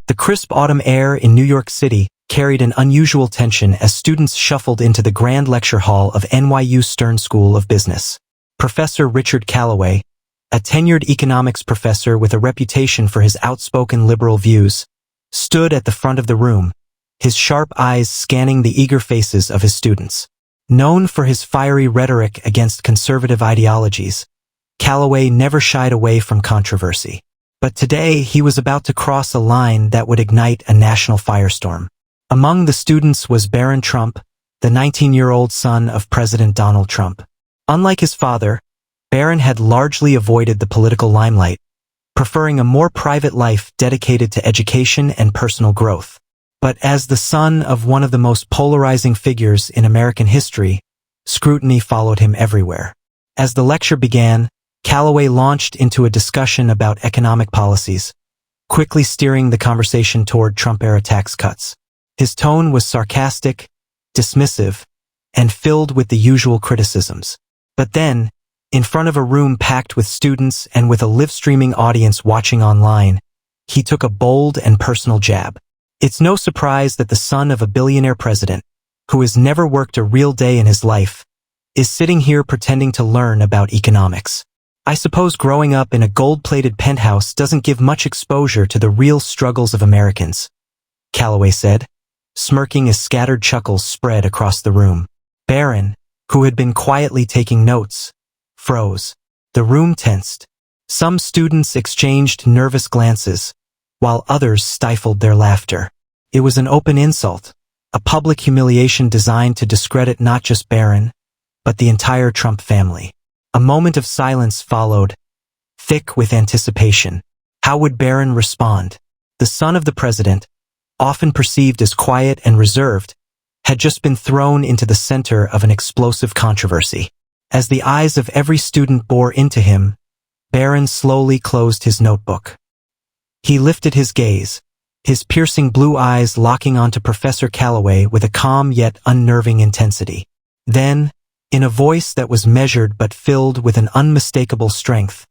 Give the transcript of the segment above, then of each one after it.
The crisp autumn air in New York City carried an unusual tension as students shuffled into the grand lecture hall of NYU Stern School of Business. Professor Richard Callaway, a tenured economics professor with a reputation for his outspoken liberal views, stood at the front of the room, his sharp eyes scanning the eager faces of his students. Known for his fiery rhetoric against conservative ideologies, Callaway never shied away from controversy. But today he was about to cross a line that would ignite a national firestorm. Among the students was Barron Trump, the 19-year-old son of President Donald Trump. Unlike his father, Barron had largely avoided the political limelight, preferring a more private life dedicated to education and personal growth. But as the son of one of the most polarizing figures in American history, scrutiny followed him everywhere. As the lecture began, Callaway launched into a discussion about economic policies, quickly steering the conversation toward Trump-era tax cuts. His tone was sarcastic, dismissive, and filled with the usual criticisms. But then, in front of a room packed with students and with a live-streaming audience watching online, he took a bold and personal jab. It's no surprise that the son of a billionaire president, who has never worked a real day in his life, is sitting here pretending to learn about economics. I suppose growing up in a gold-plated penthouse doesn't give much exposure to the real struggles of Americans, Callaway said, smirking as scattered chuckles spread across the room. Barron, who had been quietly taking notes, froze. The room tensed. Some students exchanged nervous glances, while others stifled their laughter. It was an open insult, a public humiliation designed to discredit not just Barron, but the entire Trump family. A moment of silence followed, thick with anticipation. How would Barron respond? The son of the president, often perceived as quiet and reserved, had just been thrown into the center of an explosive controversy. As the eyes of every student bore into him, Barron slowly closed his notebook. He lifted his gaze, his piercing blue eyes locking onto Professor Callaway with a calm yet unnerving intensity. Then, in a voice that was measured but filled with an unmistakable strength,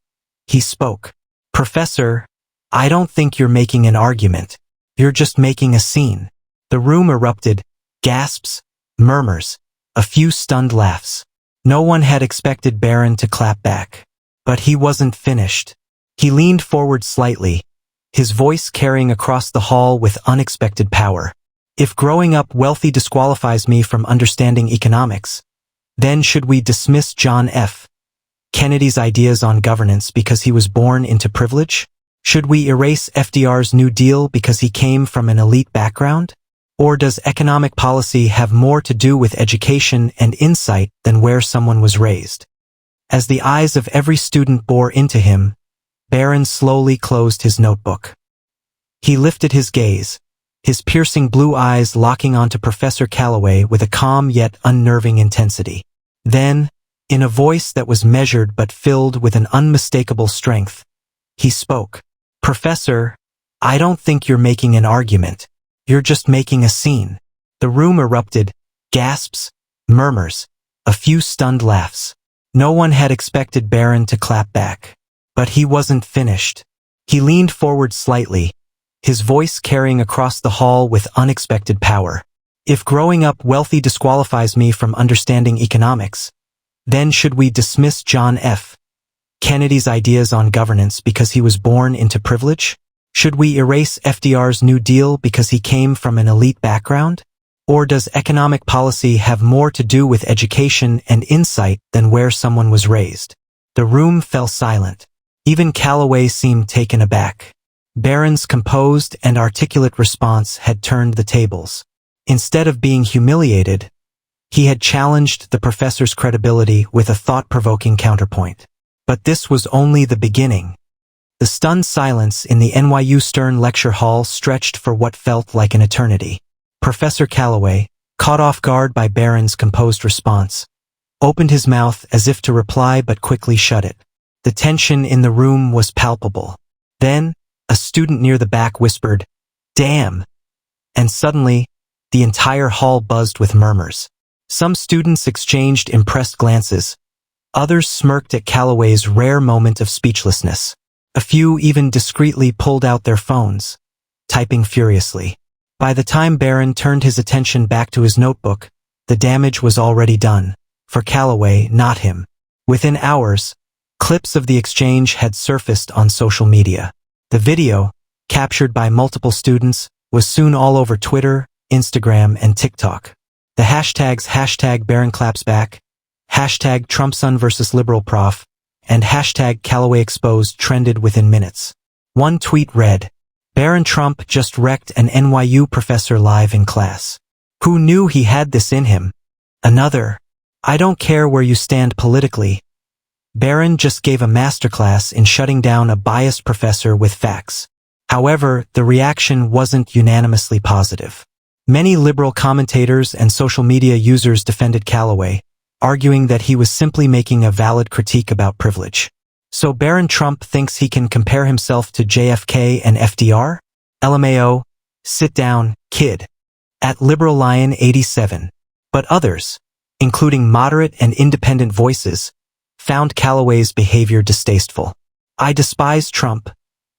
he spoke. "Professor, I don't think you're making an argument. You're just making a scene." The room erupted, gasps, murmurs, a few stunned laughs. No one had expected Barron to clap back. But he wasn't finished. He leaned forward slightly, his voice carrying across the hall with unexpected power. "If growing up wealthy disqualifies me from understanding economics, then should we dismiss John F. Kennedy's ideas on governance because he was born into privilege? Should we erase FDR's New Deal because he came from an elite background? Or does economic policy have more to do with education and insight than where someone was raised?" As the eyes of every student bore into him, Barron slowly closed his notebook. He lifted his gaze, his piercing blue eyes locking onto Professor Callaway with a calm yet unnerving intensity. Then, in a voice that was measured but filled with an unmistakable strength, he spoke. "Professor, I don't think you're making an argument. You're just making a scene." The room erupted, gasps, murmurs, a few stunned laughs. No one had expected Barron to clap back. But he wasn't finished. He leaned forward slightly, his voice carrying across the hall with unexpected power. "If growing up wealthy disqualifies me from understanding economics, then should we dismiss John F. Kennedy's ideas on governance because he was born into privilege? Should we erase FDR's New Deal because he came from an elite background? Or does economic policy have more to do with education and insight than where someone was raised?" The room fell silent. Even Callaway seemed taken aback. Barron's composed and articulate response had turned the tables. Instead of being humiliated, he had challenged the professor's credibility with a thought-provoking counterpoint. But this was only the beginning. The stunned silence in the NYU Stern lecture hall stretched for what felt like an eternity. Professor Callaway, caught off guard by Barron's composed response, opened his mouth as if to reply but quickly shut it. The tension in the room was palpable. Then, a student near the back whispered, "Damn!" And suddenly, the entire hall buzzed with murmurs. Some students exchanged impressed glances. Others smirked at Callaway's rare moment of speechlessness. A few even discreetly pulled out their phones, typing furiously. By the time Barron turned his attention back to his notebook, the damage was already done. For Calloway, not him. Within hours, clips of the exchange had surfaced on social media. The video, captured by multiple students, was soon all over Twitter, Instagram, and TikTok. The hashtags #BarronClapsBack, #TrumpSon vs Liberal Prof, and #CallowayExposed trended within minutes. One tweet read, "Barron Trump just wrecked an NYU professor live in class. Who knew he had this in him?" Another, "I don't care where you stand politically. Barron just gave a masterclass in shutting down a biased professor with facts." However, the reaction wasn't unanimously positive. Many liberal commentators and social media users defended Calloway, arguing that he was simply making a valid critique about privilege. So Barron Trump thinks he can compare himself to JFK and FDR? LMAO, sit down, kid. At Liberal Lion 87. But others, including moderate and independent voices, found Calloway's behavior distasteful. "I despise Trump,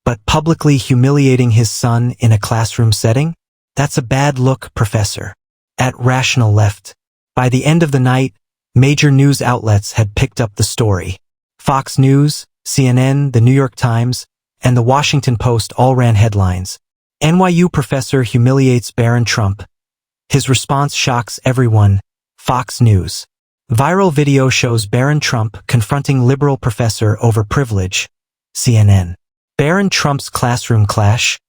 but publicly humiliating his son in a classroom setting? That's a bad look, Professor." At Rational Left. By the end of the night, major news outlets had picked up the story. Fox News, CNN, The New York Times, and The Washington Post all ran headlines. NYU professor humiliates Barron Trump. His response shocks everyone. Fox News. Viral video shows Barron Trump confronting liberal professor over privilege. CNN. Barron Trump's classroom clash?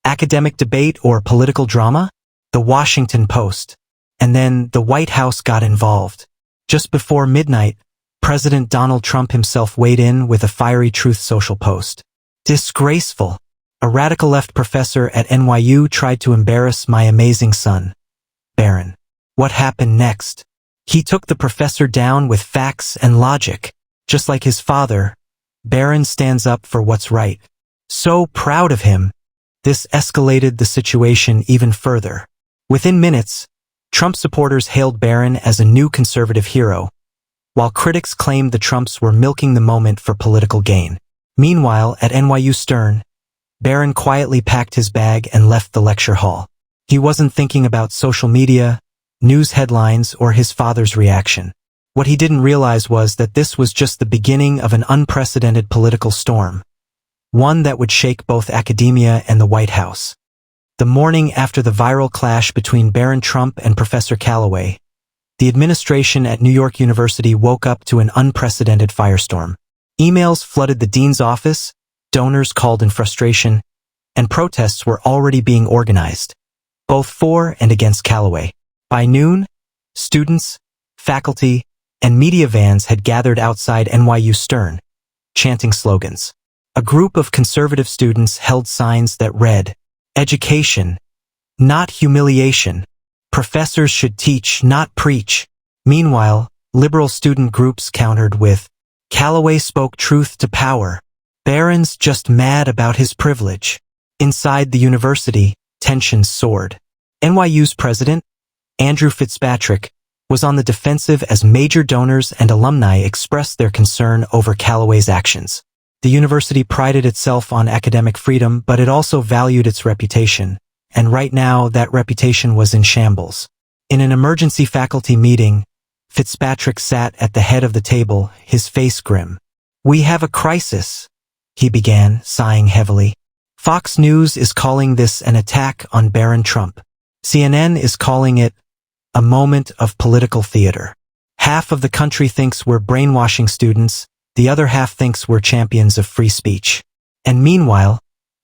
Academic debate or political drama? The Washington Post. And then the White House got involved. Just before midnight, President Donald Trump himself weighed in with a fiery Truth Social post. "Disgraceful. A radical left professor at NYU tried to embarrass my amazing son, Barron." What happened next? He took the professor down with facts and logic. Just like his father, Barron stands up for what's right. So proud of him. This escalated the situation even further. Within minutes, Trump supporters hailed Barron as a new conservative hero, while critics claimed the Trumps were milking the moment for political gain. Meanwhile, at NYU Stern, Barron quietly packed his bag and left the lecture hall. He wasn't thinking about social media, news headlines, or his father's reaction. What he didn't realize was that this was just the beginning of an unprecedented political storm, one that would shake both academia and the White House. The morning after the viral clash between Barron Trump and Professor Calloway, the administration at New York University woke up to an unprecedented firestorm. Emails flooded the dean's office, donors called in frustration, and protests were already being organized, both for and against Calloway. By noon, students, faculty, and media vans had gathered outside NYU Stern, chanting slogans. A group of conservative students held signs that read, "Education, not humiliation. Professors should teach, not preach." Meanwhile, liberal student groups countered with, "Calloway spoke truth to power. Barron's just mad about his privilege." Inside the university, tensions soared. NYU's president, Andrew Fitzpatrick, was on the defensive as major donors and alumni expressed their concern over Calloway's actions. The university prided itself on academic freedom, but it also valued its reputation, and right now that reputation was in shambles. In an emergency faculty meeting, Fitzpatrick sat at the head of the table, his face grim. "We have a crisis," he began, sighing heavily. "Fox News is calling this an attack on Barron Trump. CNN is calling it a moment of political theater. Half of the country thinks we're brainwashing students, the other half thinks we're champions of free speech." And meanwhile,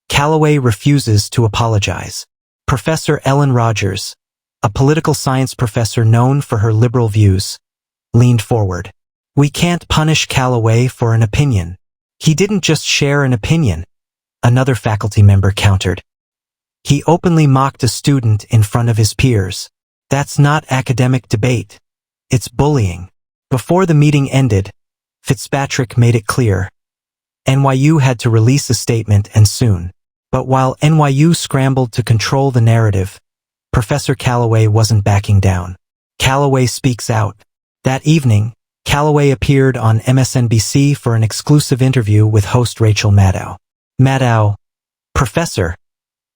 Calloway refuses to apologize. Professor Ellen Rogers, a political science professor known for her liberal views, leaned forward. "We can't punish Calloway for an opinion. He didn't just share an opinion," another faculty member countered. "He openly mocked a student in front of his peers. That's not academic debate. It's bullying." Before the meeting ended, Fitzpatrick made it clear. NYU had to release a statement, and soon. But while NYU scrambled to control the narrative, Professor Calloway wasn't backing down. Calloway speaks out. That evening, Calloway appeared on MSNBC for an exclusive interview with host Rachel Maddow. Maddow, "Professor,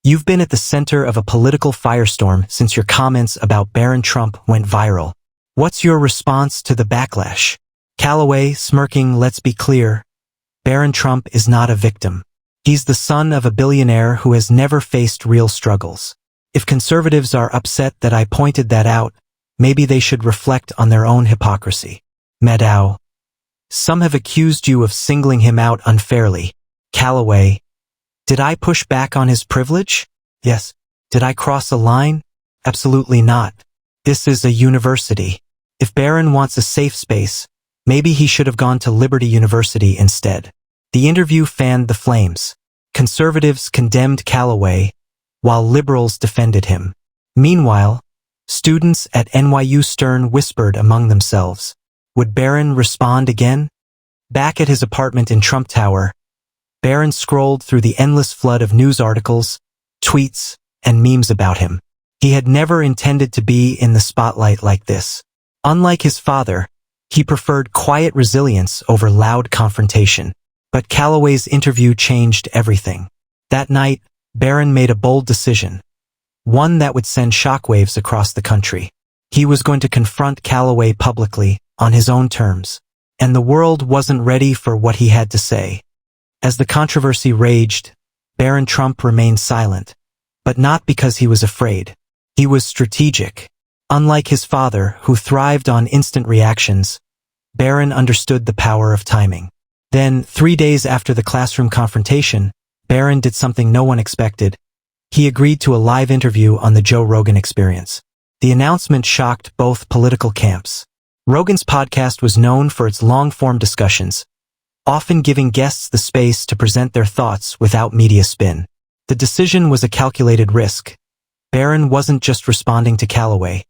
You've been at the center of a political firestorm since your comments about Barron Trump went viral. What's your response to the backlash? Calloway, smirking, let's be clear. Barron Trump is not a victim. He's the son of a billionaire who has never faced real struggles. If conservatives are upset that I pointed that out, maybe they should reflect on their own hypocrisy. Meadow. Some have accused you of singling him out unfairly. Calloway. Did I push back on his privilege? Yes. Did I cross a line? Absolutely not. This is a university. If Barron wants a safe space, maybe he should have gone to Liberty University instead. The interview fanned the flames. Conservatives condemned Calloway, while liberals defended him. Meanwhile, students at NYU Stern whispered among themselves. Would Barron respond again? Back at his apartment in Trump Tower, Barron scrolled through the endless flood of news articles, tweets, and memes about him. He had never intended to be in the spotlight like this. Unlike his father, he preferred quiet resilience over loud confrontation. But Calloway's interview changed everything. That night, Barron made a bold decision. One that would send shockwaves across the country. He was going to confront Calloway publicly, on his own terms. And the world wasn't ready for what he had to say. As the controversy raged, Barron Trump remained silent. But not because he was afraid. He was strategic. Unlike his father, who thrived on instant reactions, Barron understood the power of timing. Then, 3 days after the classroom confrontation, Barron did something no one expected. He agreed to a live interview on the Joe Rogan Experience. The announcement shocked both political camps. Rogan's podcast was known for its long-form discussions, often giving guests the space to present their thoughts without media spin. The decision was a calculated risk. Barron wasn't just responding to Calloway.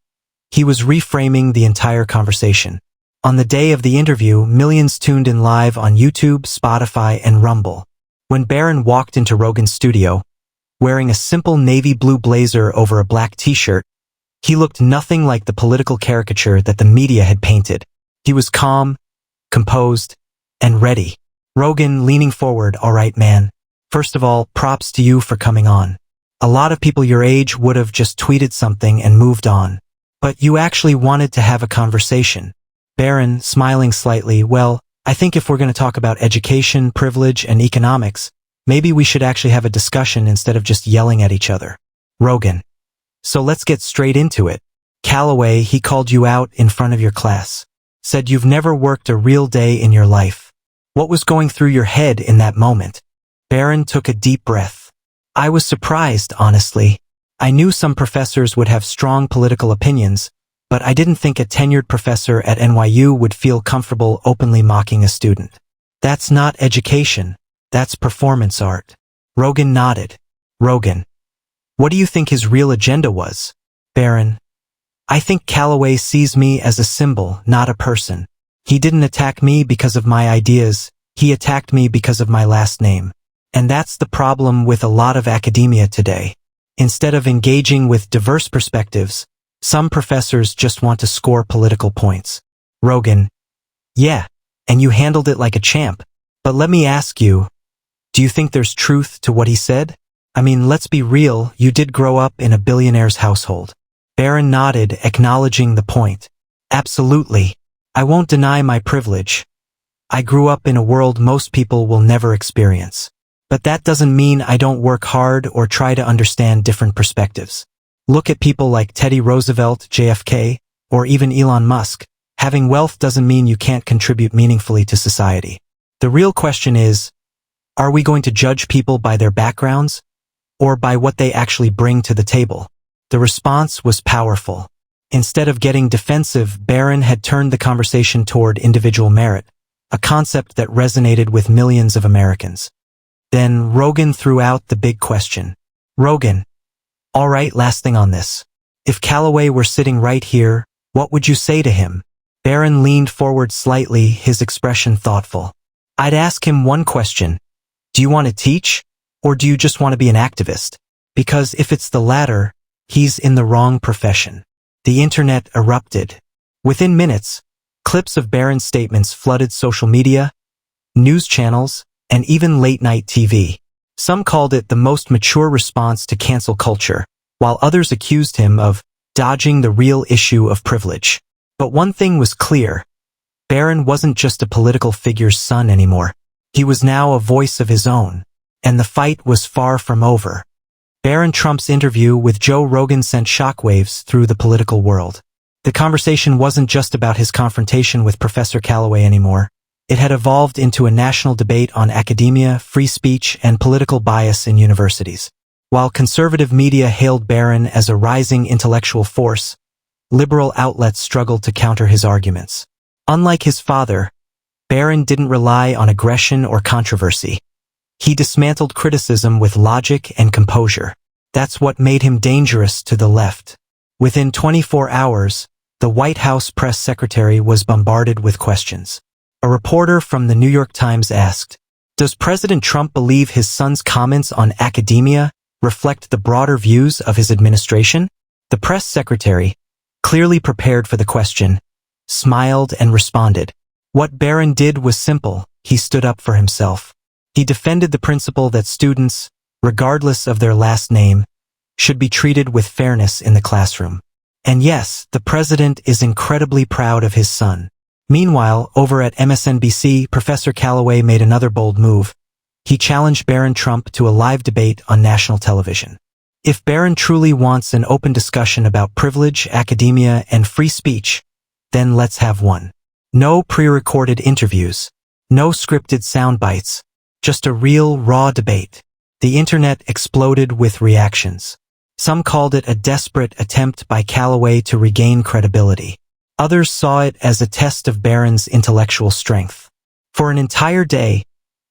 He was reframing the entire conversation. On the day of the interview, millions tuned in live on YouTube, Spotify, and Rumble. When Barron walked into Rogan's studio, wearing a simple navy blue blazer over a black t-shirt, he looked nothing like the political caricature that the media had painted. He was calm, composed, and ready. Rogan, leaning forward, all right, man. First of all, props to you for coming on. A lot of people your age would have just tweeted something and moved on. But you actually wanted to have a conversation. Barron, smiling slightly, well, I think if we're going to talk about education, privilege, and economics, maybe we should actually have a discussion instead of just yelling at each other. Rogan. So let's get straight into it. Calloway, he called you out in front of your class. Said you've never worked a real day in your life. What was going through your head in that moment? Barron took a deep breath. I was surprised, honestly. I knew some professors would have strong political opinions, but I didn't think a tenured professor at NYU would feel comfortable openly mocking a student. That's not education. That's performance art. Rogan nodded. Rogan. What do you think his real agenda was? Barron. I think Calloway sees me as a symbol, not a person. He didn't attack me because of my ideas. He attacked me because of my last name. And that's the problem with a lot of academia today. Instead of engaging with diverse perspectives, some professors just want to score political points. Rogan. Yeah, and you handled it like a champ. But let me ask you, do you think there's truth to what he said? I mean, let's be real, you did grow up in a billionaire's household. Barron nodded, acknowledging the point. Absolutely. I won't deny my privilege. I grew up in a world most people will never experience. But that doesn't mean I don't work hard or try to understand different perspectives. Look at people like Teddy Roosevelt, JFK, or even Elon Musk. Having wealth doesn't mean you can't contribute meaningfully to society. The real question is, are we going to judge people by their backgrounds, or by what they actually bring to the table? The response was powerful. Instead of getting defensive, Barron had turned the conversation toward individual merit, a concept that resonated with millions of Americans. Then Rogan threw out the big question. Rogan. All right, last thing on this. If Calloway were sitting right here, what would you say to him? Barron leaned forward slightly, his expression thoughtful. I'd ask him one question. Do you want to teach, or do you just want to be an activist? Because if it's the latter, he's in the wrong profession. The internet erupted. Within minutes, clips of Barron's statements flooded social media, news channels, and even late-night TV. Some called it the most mature response to cancel culture, while others accused him of dodging the real issue of privilege. But one thing was clear. Barron wasn't just a political figure's son anymore. He was now a voice of his own. And the fight was far from over. Barron Trump's interview with Joe Rogan sent shockwaves through the political world. The conversation wasn't just about his confrontation with Professor Calloway anymore. It had evolved into a national debate on academia, free speech, and political bias in universities. While conservative media hailed Barron as a rising intellectual force, liberal outlets struggled to counter his arguments. Unlike his father, Barron didn't rely on aggression or controversy. He dismantled criticism with logic and composure. That's what made him dangerous to the left. Within 24 hours, the White House press secretary was bombarded with questions. A reporter from the New York Times asked, "Does President Trump believe his son's comments on academia reflect the broader views of his administration?" The press secretary, clearly prepared for the question, smiled and responded. What Barron did was simple. He stood up for himself. He defended the principle that students, regardless of their last name, should be treated with fairness in the classroom. And yes, the president is incredibly proud of his son. Meanwhile, over at MSNBC, Professor Calloway made another bold move. He challenged Barron Trump to a live debate on national television. If Barron truly wants an open discussion about privilege, academia, and free speech, then let's have one. No pre-recorded interviews. No scripted sound bites. Just a real, raw debate. The internet exploded with reactions. Some called it a desperate attempt by Calloway to regain credibility. Others saw it as a test of Barron's intellectual strength. For an entire day,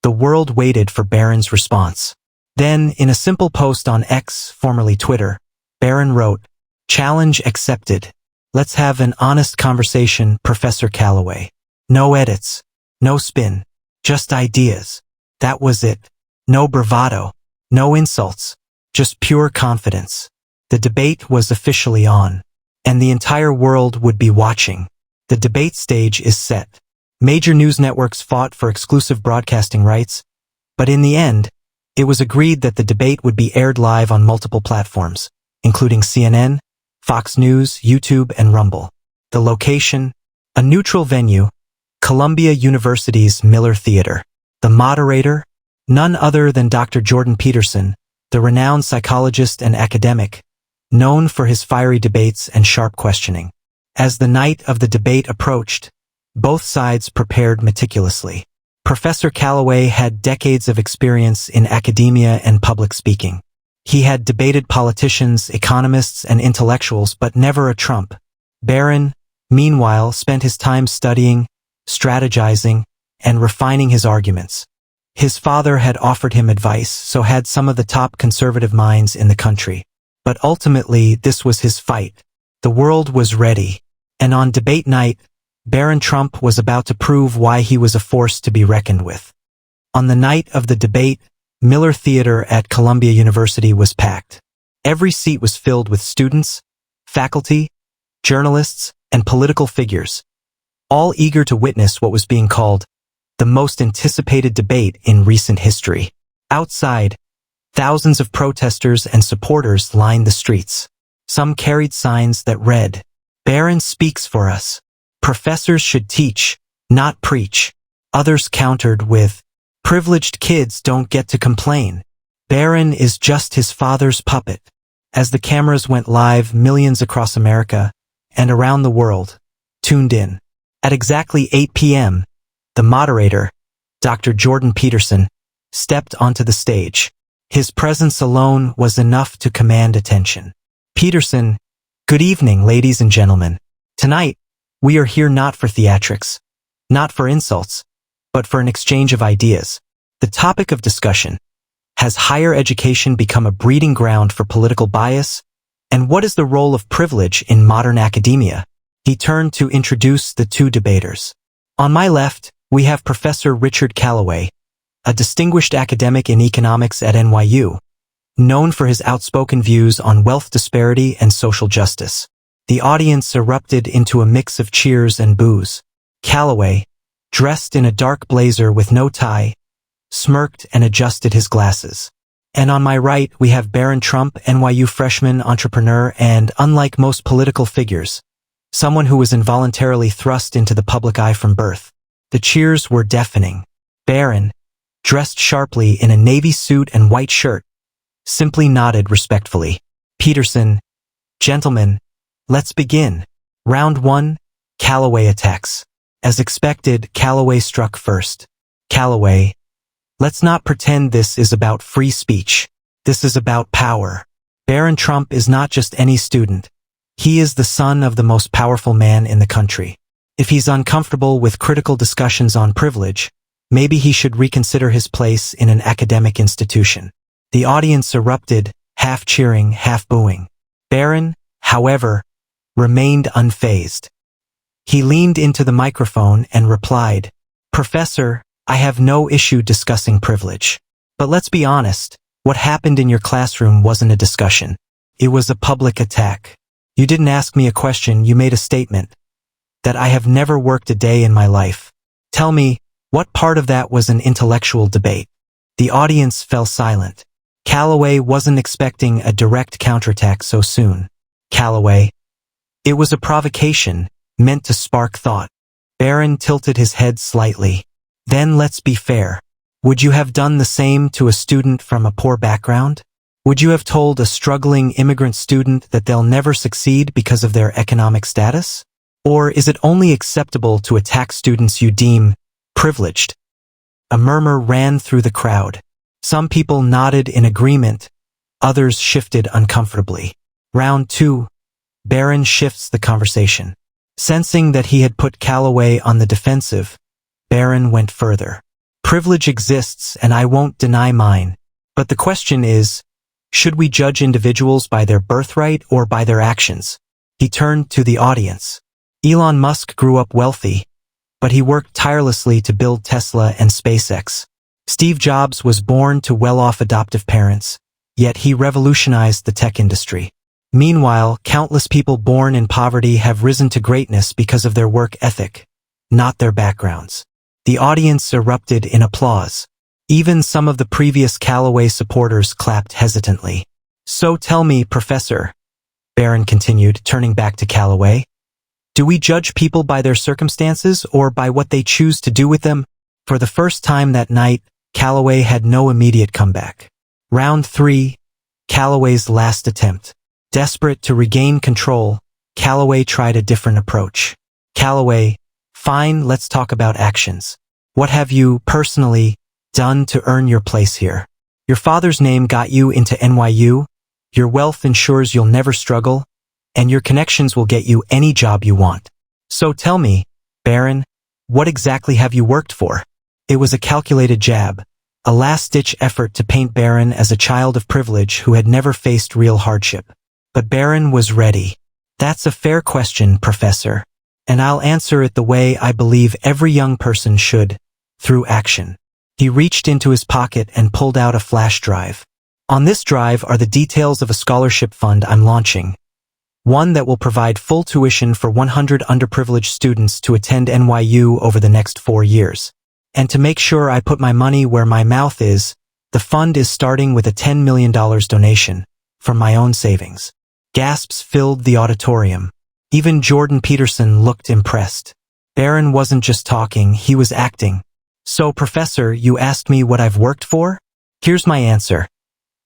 the world waited for Barron's response. Then, in a simple post on X, formerly Twitter, Barron wrote, "Challenge accepted. Let's have an honest conversation, Professor Calloway. No edits. No spin. Just ideas." That was it. No bravado. No insults. Just pure confidence. The debate was officially on. And the entire world would be watching. The debate stage is set. Major news networks fought for exclusive broadcasting rights, but in the end, it was agreed that the debate would be aired live on multiple platforms, including CNN, Fox News, YouTube, and Rumble. The location, a neutral venue, Columbia University's Miller Theater. The moderator, none other than Dr. Jordan Peterson, the renowned psychologist and academic, known for his fiery debates and sharp questioning. As the night of the debate approached, both sides prepared meticulously. Professor Calloway had decades of experience in academia and public speaking. He had debated politicians, economists, and intellectuals, but never a Trump. Barron, meanwhile, spent his time studying, strategizing, and refining his arguments. His father had offered him advice, so had some of the top conservative minds in the country. But ultimately, this was his fight. The world was ready. And on debate night, Barron Trump was about to prove why he was a force to be reckoned with. On the night of the debate, Miller Theater at Columbia University was packed. Every seat was filled with students, faculty, journalists, and political figures, all eager to witness what was being called the most anticipated debate in recent history. Outside, thousands of protesters and supporters lined the streets. Some carried signs that read, "Barron speaks for us. Professors should teach, not preach." Others countered with, "Privileged kids don't get to complain. Barron is just his father's puppet." As the cameras went live, millions across America and around the world tuned in. At exactly 8 p.m., the moderator, Dr. Jordan Peterson, stepped onto the stage. His presence alone was enough to command attention. Peterson, "Good evening, ladies and gentlemen. Tonight, we are here not for theatrics, not for insults, but for an exchange of ideas. The topic of discussion: has higher education become a breeding ground for political bias? And what is the role of privilege in modern academia?" He turned to introduce the two debaters. On my left, we have Professor Richard Calloway, a distinguished academic in economics at NYU, known for his outspoken views on wealth disparity and social justice. The audience erupted into a mix of cheers and boos. Calloway, dressed in a dark blazer with no tie, smirked and adjusted his glasses. And on my right, we have Barron Trump, NYU freshman entrepreneur, and unlike most political figures, someone who was involuntarily thrust into the public eye from birth. The cheers were deafening. Barron, dressed sharply in a navy suit and white shirt, simply nodded respectfully. Peterson, gentlemen, let's begin. Round 1, Calloway attacks. As expected, Calloway struck first. Calloway, let's not pretend this is about free speech. This is about power. Barron Trump is not just any student. He is the son of the most powerful man in the country. If he's uncomfortable with critical discussions on privilege, maybe he should reconsider his place in an academic institution. The audience erupted, half cheering, half booing. Barron, however, remained unfazed. He leaned into the microphone and replied, "Professor, I have no issue discussing privilege. But let's be honest, what happened in your classroom wasn't a discussion. It was a public attack. You didn't ask me a question, you made a statement. That I have never worked a day in my life. Tell me, what part of that was an intellectual debate?" The audience fell silent. Calloway wasn't expecting a direct counterattack so soon. Calloway, it was a provocation, meant to spark thought. Barron tilted his head slightly. Then let's be fair. Would you have done the same to a student from a poor background? Would you have told a struggling immigrant student that they'll never succeed because of their economic status? Or is it only acceptable to attack students you deem privileged? A murmur ran through the crowd. Some people nodded in agreement, others shifted uncomfortably. Round 2, Barron shifts the conversation. Sensing that he had put Calloway on the defensive, Barron went further. Privilege exists, and I won't deny mine. But the question is, should we judge individuals by their birthright or by their actions? He turned to the audience. Elon Musk grew up wealthy, but he worked tirelessly to build Tesla and SpaceX. Steve Jobs was born to well-off adoptive parents, yet he revolutionized the tech industry. Meanwhile, countless people born in poverty have risen to greatness because of their work ethic, not their backgrounds. The audience erupted in applause. Even some of the previous Calloway supporters clapped hesitantly. So tell me, Professor, Barron continued, turning back to Calloway, do we judge people by their circumstances or by what they choose to do with them? For the first time that night, Calloway had no immediate comeback. Round 3, Calloway's last attempt. Desperate to regain control, Calloway tried a different approach. Calloway, fine, let's talk about actions. What have you, personally, done to earn your place here? Your father's name got you into NYU, your wealth ensures you'll never struggle, and your connections will get you any job you want. So tell me, Barron, what exactly have you worked for? It was a calculated jab, a last-ditch effort to paint Barron as a child of privilege who had never faced real hardship. But Barron was ready. That's a fair question, Professor, and I'll answer it the way I believe every young person should, through action. He reached into his pocket and pulled out a flash drive. On this drive are the details of a scholarship fund I'm launching. One that will provide full tuition for 100 underprivileged students to attend NYU over the next 4 years. And to make sure I put my money where my mouth is, the fund is starting with a $10 million donation from my own savings. Gasps filled the auditorium. Even Jordan Peterson looked impressed. Barron wasn't just talking, he was acting. So, Professor, you asked me what I've worked for? Here's my answer.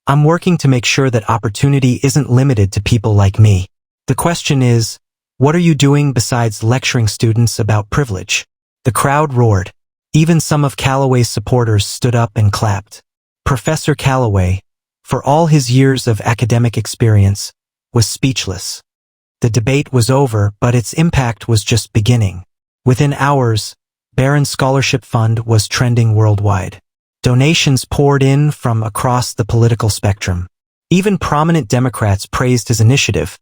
I'm working to make sure that opportunity isn't limited to people like me. The question is, what are you doing besides lecturing students about privilege? The crowd roared. Even some of Calloway's supporters stood up and clapped. Professor Calloway, for all his years of academic experience, was speechless. The debate was over, but its impact was just beginning. Within hours, Barron's scholarship fund was trending worldwide. Donations poured in from across the political spectrum. Even prominent Democrats praised his initiative,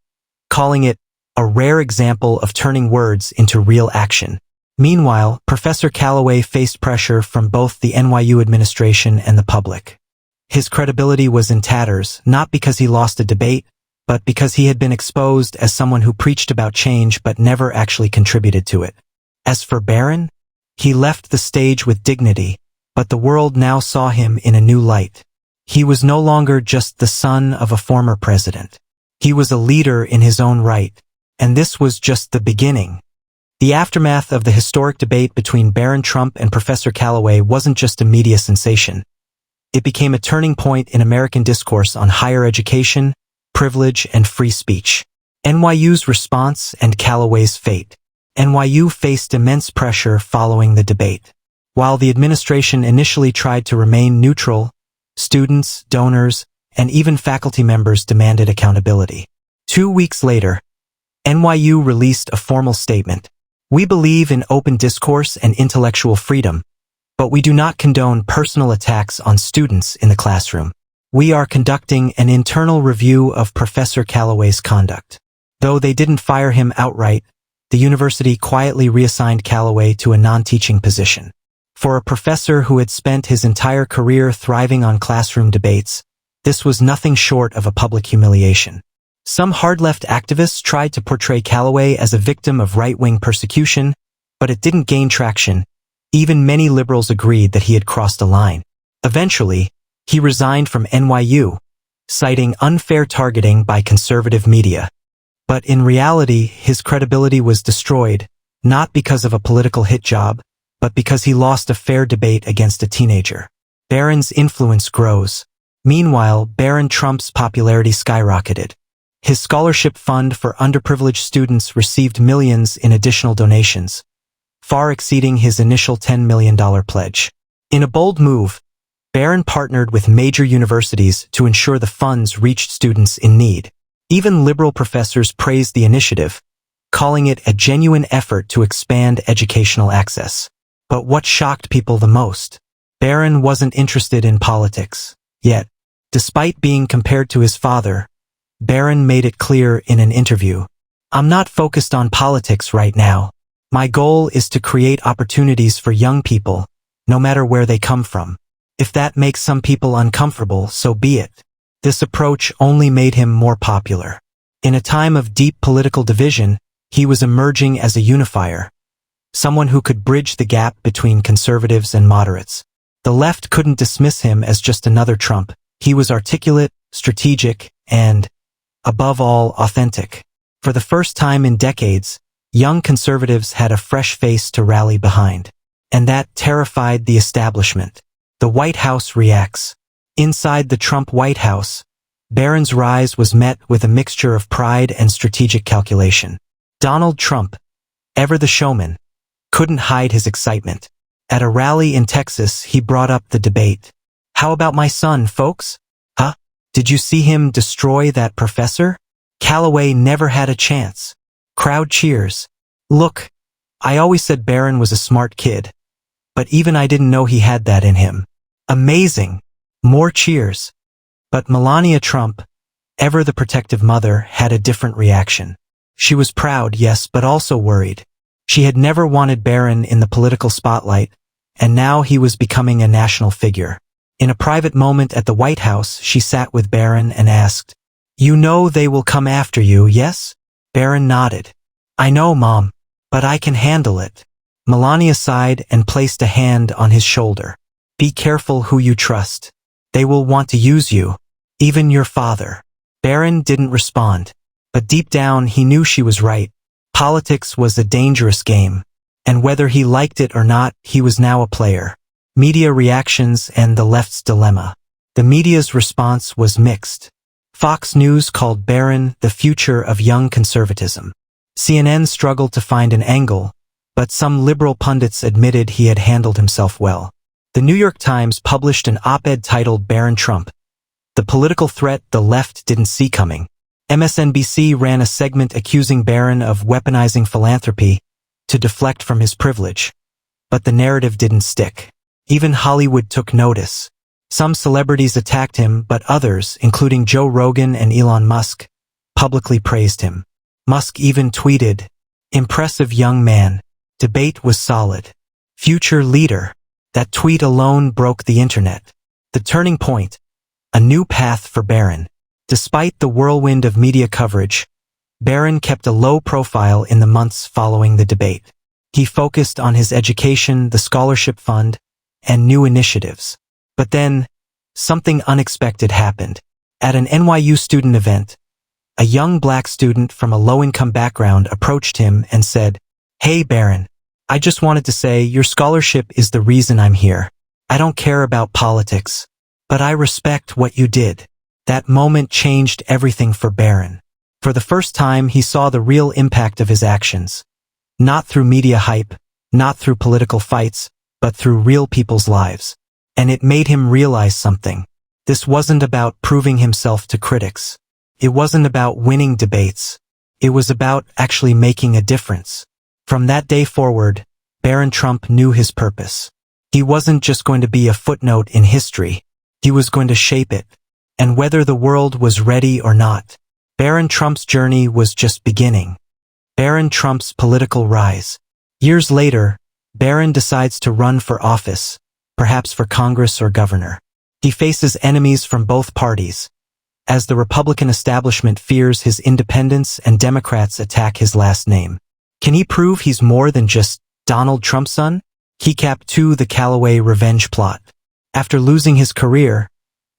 calling it a rare example of turning words into real action. Meanwhile, Professor Calloway faced pressure from both the NYU administration and the public. His credibility was in tatters, not because he lost a debate, but because he had been exposed as someone who preached about change but never actually contributed to it. As for Barron, he left the stage with dignity, but the world now saw him in a new light. He was no longer just the son of a former president. He was a leader in his own right, and this was just the beginning. The aftermath of the historic debate between Barron Trump and Professor Calloway wasn't just a media sensation. It became a turning point in American discourse on higher education, privilege, and free speech. NYU's response and Calloway's fate. NYU faced immense pressure following the debate. While the administration initially tried to remain neutral, students, donors, and even faculty members demanded accountability. 2 weeks later, NYU released a formal statement. We believe in open discourse and intellectual freedom, but we do not condone personal attacks on students in the classroom. We are conducting an internal review of Professor Calloway's conduct. Though they didn't fire him outright, the university quietly reassigned Calloway to a non-teaching position. For a professor who had spent his entire career thriving on classroom debates, this was nothing short of a public humiliation. Some hard-left activists tried to portray Calloway as a victim of right-wing persecution, but it didn't gain traction. Even many liberals agreed that he had crossed a line. Eventually, he resigned from NYU, citing unfair targeting by conservative media. But in reality, his credibility was destroyed, not because of a political hit job, but because he lost a fair debate against a teenager. Barron's influence grows. Meanwhile, Barron Trump's popularity skyrocketed. His scholarship fund for underprivileged students received millions in additional donations, far exceeding his initial $10 million pledge. In a bold move, Barron partnered with major universities to ensure the funds reached students in need. Even liberal professors praised the initiative, calling it a genuine effort to expand educational access. But what shocked people the most? Barron wasn't interested in politics. Yet, despite being compared to his father, Barron made it clear in an interview, "I'm not focused on politics right now. My goal is to create opportunities for young people, no matter where they come from. If that makes some people uncomfortable, so be it." This approach only made him more popular. In a time of deep political division, he was emerging as a unifier, someone who could bridge the gap between conservatives and moderates. The left couldn't dismiss him as just another Trump. He was articulate, strategic, and, above all, authentic. For the first time in decades, young conservatives had a fresh face to rally behind. And that terrified the establishment. The White House reacts. Inside the Trump White House, Barron's rise was met with a mixture of pride and strategic calculation. Donald Trump, ever the showman, couldn't hide his excitement. At a rally in Texas, he brought up the debate. "How about my son, folks? Huh? Did you see him destroy that professor? Calloway never had a chance." Crowd cheers. "Look, I always said Barron was a smart kid, but even I didn't know he had that in him." Amazing. More cheers. But Melania Trump, ever the protective mother, had a different reaction. She was proud, yes, but also worried. She had never wanted Barron in the political spotlight, and now he was becoming a national figure. In a private moment at the White House, she sat with Barron and asked, "You know they will come after you, yes?" Barron nodded. "I know, Mom, but I can handle it." Melania sighed and placed a hand on his shoulder. "Be careful who you trust. They will want to use you, even your father." Barron didn't respond, but deep down he knew she was right. Politics was a dangerous game, and whether he liked it or not, he was now a player. Media reactions and the left's dilemma. The media's response was mixed. Fox News called Barron the future of young conservatism. CNN struggled to find an angle, but some liberal pundits admitted he had handled himself well. The New York Times published an op-ed titled "Barron Trump, the political threat the left didn't see coming." MSNBC ran a segment accusing Barron of weaponizing philanthropy to deflect from his privilege. But the narrative didn't stick. Even Hollywood took notice. Some celebrities attacked him, but others, including Joe Rogan and Elon Musk, publicly praised him. Musk even tweeted, "Impressive young man. Debate was solid. Future leader." That tweet alone broke the internet. The turning point. A new path for Barron. Despite the whirlwind of media coverage, Barron kept a low profile in the months following the debate. He focused on his education, the scholarship fund, and new initiatives. But then, something unexpected happened. At an NYU student event, a young black student from a low-income background approached him and said, "Hey, Barron, I just wanted to say your scholarship is the reason I'm here. I don't care about politics, but I respect what you did." That moment changed everything for Barron. For the first time, he saw the real impact of his actions. Not through media hype, not through political fights, but through real people's lives. And it made him realize something. This wasn't about proving himself to critics. It wasn't about winning debates. It was about actually making a difference. From that day forward, Barron Trump knew his purpose. He wasn't just going to be a footnote in history. He was going to shape it. And whether the world was ready or not, Barron Trump's journey was just beginning. Barron Trump's political rise. Years later, Barron decides to run for office, perhaps for Congress or governor. He faces enemies from both parties, as the Republican establishment fears his independence and Democrats attack his last name. Can he prove he's more than just Donald Trump's son? Keycap 2: The Callaway Revenge Plot. After losing his career,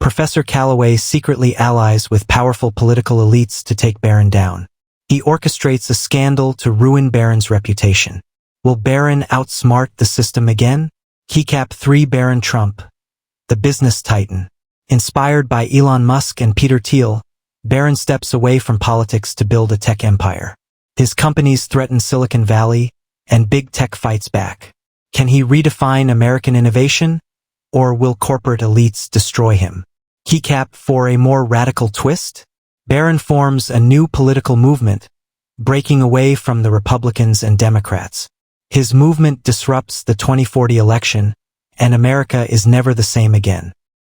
Professor Callaway secretly allies with powerful political elites to take Barron down. He orchestrates a scandal to ruin Barron's reputation. Will Barron outsmart the system again? Keycap 3: Barron Trump, the business titan. Inspired by Elon Musk and Peter Thiel, Barron steps away from politics to build a tech empire. His companies threaten Silicon Valley, and big tech fights back. Can he redefine American innovation, or will corporate elites destroy him? Keycap 4: A more radical twist. Barron forms a new political movement, breaking away from the Republicans and Democrats. His movement disrupts the 2040 election, and America is never the same again.